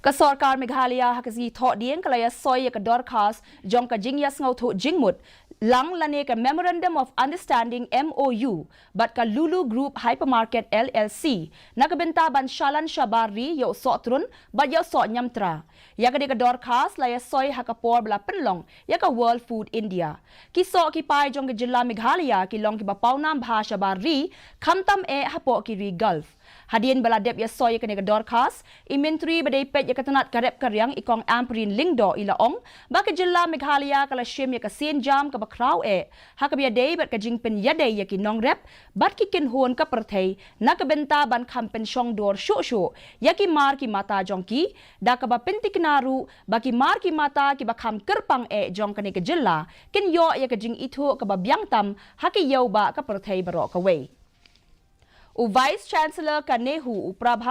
Kesorkar Meghalaya hakazi thought dien kalaya soy ka dorkas jong ka jingyas ngau thu jingmut lang lane ka Memorandum of Understanding MOU bat ka Lulu Group Hypermarket LLC nakabentaban Shalan Shabari yo sotrun bat yo so nyamtra ya ka de ka dorkas laya soy hakapor bla penlong ya ka World Food India kiso ki pai jong ka jilla Meghalaya ki long ki bapawnam bhasha bari khamtam e hapo ki ri Gulf Hadian baladep ya soy ka nega dorkas imentri badai pet ya katanat karep karyang ikong amprin lingdo ilaong baka jilla Meghalaya kala shim ya ka sin jam ka bakraw e hakabya day bat ka jingpen yaday ya ki nong rep bat ki kinhon ka perthei nakabenta ban kampen shong dor shu ya ki mar ki mata jongki da ka ba pentiknaru baki mar ki mata ki bakam kerpang e jong ka nega jilla kin yo ya ka jing itu ka ba byangtam haki yaw ba ka perthei barok away. O Vice Chancellor Kanehu Uprabha